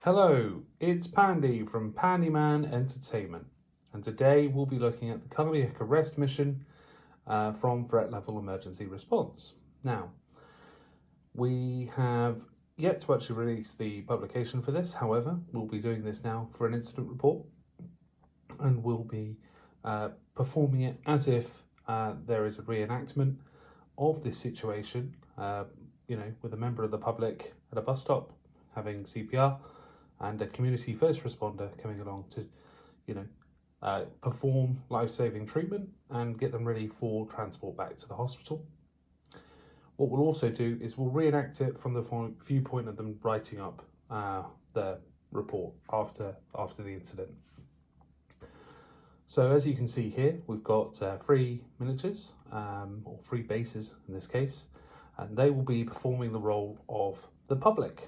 Hello, it's Pandy from Pandyman Entertainment, and today we'll be looking at the cardiac arrest mission from Threat Level Emergency Response. Now, we have yet to actually release the publication for this, however, we'll be doing this now for an incident report, and we'll be performing it as if there is a reenactment of this situation, with a member of the public at a bus stop having CPR and a community first responder coming along to, perform life-saving treatment and get them ready for transport back to the hospital. What we'll also do is we'll reenact it from the viewpoint of them writing up the report after the incident. So as you can see here, we've got 3 miniatures, or 3 bases in this case, and they will be performing the role of the public.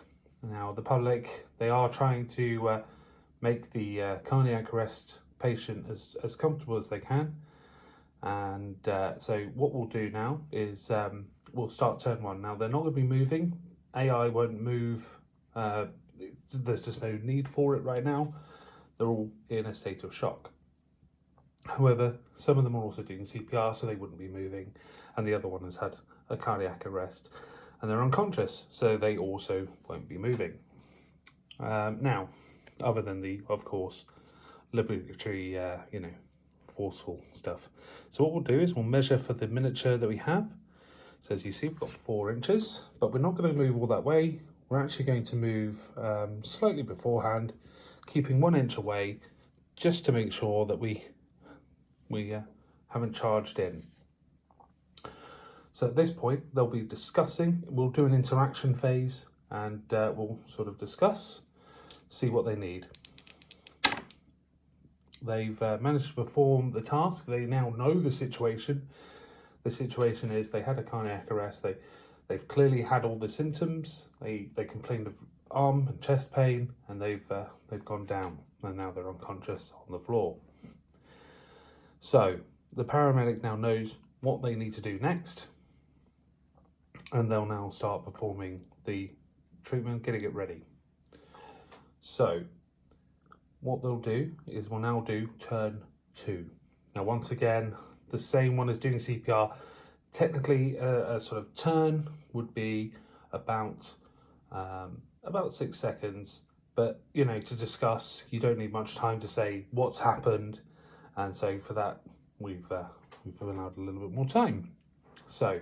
Now, the public, they are trying to make the cardiac arrest patient as comfortable as they can. And so what we'll do now is we'll start turn 1. Now, they're not going to be moving. AI won't move. There's just no need for it right now. They're all in a state of shock. However, some of them are also doing CPR, so they wouldn't be moving. And the other one has had a cardiac arrest and they're unconscious, so they also won't be moving. Now, other than the, of course, liberatory, forceful stuff. So what we'll do is we'll measure for the miniature that we have. So as you see, we've got 4 inches, but we're not going to move all that way. We're actually going to move slightly beforehand, keeping 1 inch away, just to make sure that we haven't charged in. So at this point, they'll be discussing. We'll do an interaction phase and we'll sort of discuss, see what they need. They've managed to perform the task. They now know the situation. The situation is they had a cardiac arrest. They've clearly had all the symptoms. They complained of arm and chest pain, and they've gone down, and now they're unconscious on the floor. So the paramedic now knows what they need to do next, and they'll now start performing the treatment, getting it ready. So what they'll do is we'll now do turn 2. Now, once again, the same one as doing CPR. Technically, a sort of turn would be about 6 seconds, but to discuss, you don't need much time to say what's happened, and so for that we've allowed a little bit more time. So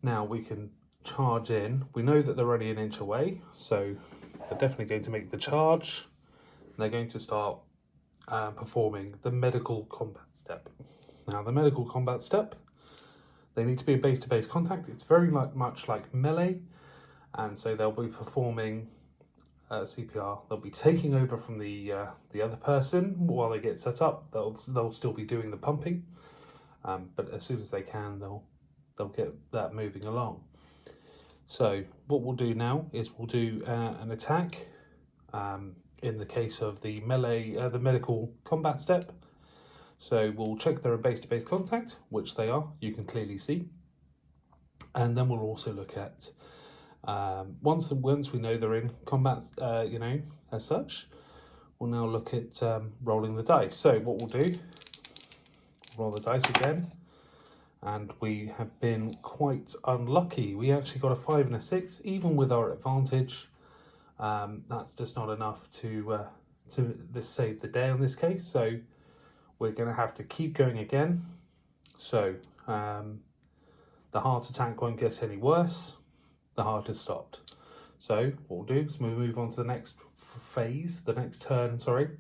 now we can charge in. We know that they're only 1 inch away, so they're definitely going to make the charge. They're going to start performing the medical combat step. Now, the medical combat step, they need to be in base-to-base contact. It's very much like melee, and so they'll be performing CPR. They'll be taking over from the other person while they get set up. They'll still be doing the pumping, but as soon as they can, they'll get that moving along. So what we'll do now is we'll do an attack. In the case of the melee, the medical combat step. So we'll check they're in base-to-base contact, which they are, you can clearly see. And then we'll also look at, once we know they're in combat, as such, we'll now look at rolling the dice. So what we'll do, roll the dice again. And we have been quite unlucky. We actually got a 5 and a 6, even with our advantage. That's just not enough to save the day on this case. So we're going to have to keep going again. So the heart attack won't get any worse. The heart has stopped. So what we'll do is we'll move on to the next phase, the next turn, sorry.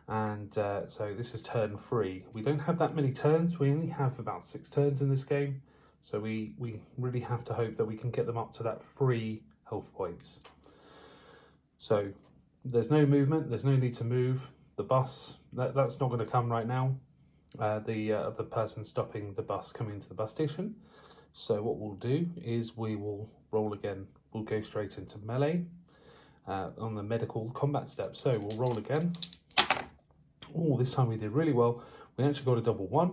And so this is turn 3. We don't have that many turns. We only have about 6 turns in this game. So we really have to hope that we can get them up to that 3 health points. So there's no movement. There's no need to move. The bus, that's not going to come right now. The person stopping the bus coming into the bus station. So what we'll do is we will roll again. We'll go straight into melee on the medical combat step. So we'll roll again. Oh, this time we did really well. We actually got a double 1.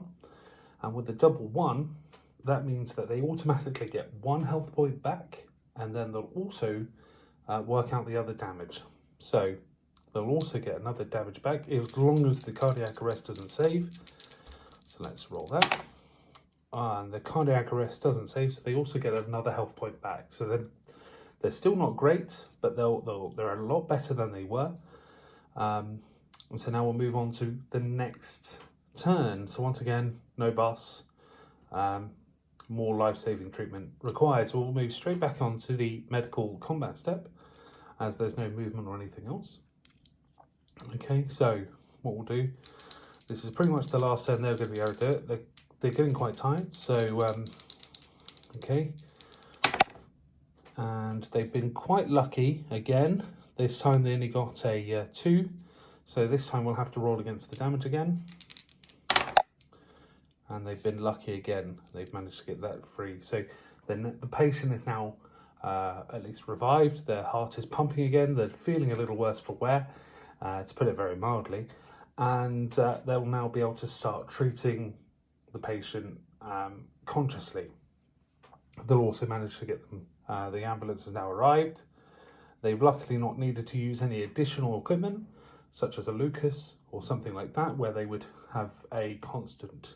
And with the double 1, that means that they automatically get 1 health point back. And then they'll also work out the other damage. So they'll also get another damage back as long as the cardiac arrest doesn't save. So let's roll that. And the cardiac arrest doesn't save, so they also get another health point back. So then they're still not great, but they're a lot better than they were. And so now we'll move on to the next turn. So once again, no bus, more life-saving treatment required. So we'll move straight back onto the medical combat step, as there's no movement or anything else. Okay, so what we'll do, this is pretty much the last turn they're going to be able to do it. They're getting quite tired, so okay. And they've been quite lucky again. This time they only got a 2, so this time we'll have to roll against the damage again. And they've been lucky again. They've managed to get that free. So then the patient is now at least revived. Their heart is pumping again. They're feeling a little worse for wear, to put it very mildly. And they'll now be able to start treating the patient consciously. They'll also manage to get them, the ambulance has now arrived. They've luckily not needed to use any additional equipment, such as a Lucas or something like that, where they would have a constant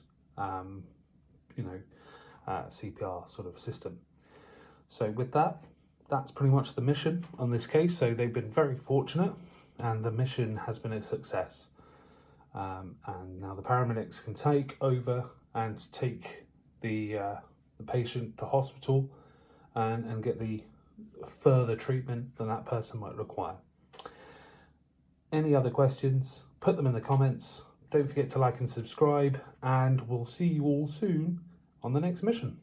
CPR sort of system. So with that, that's pretty much the mission on this case. So they've been very fortunate and the mission has been a success. And now the paramedics can take over and take the patient to hospital and get the further treatment than that person might require. Any other questions, put them in the comments. Don't forget to like and subscribe, and we'll see you all soon on the next mission.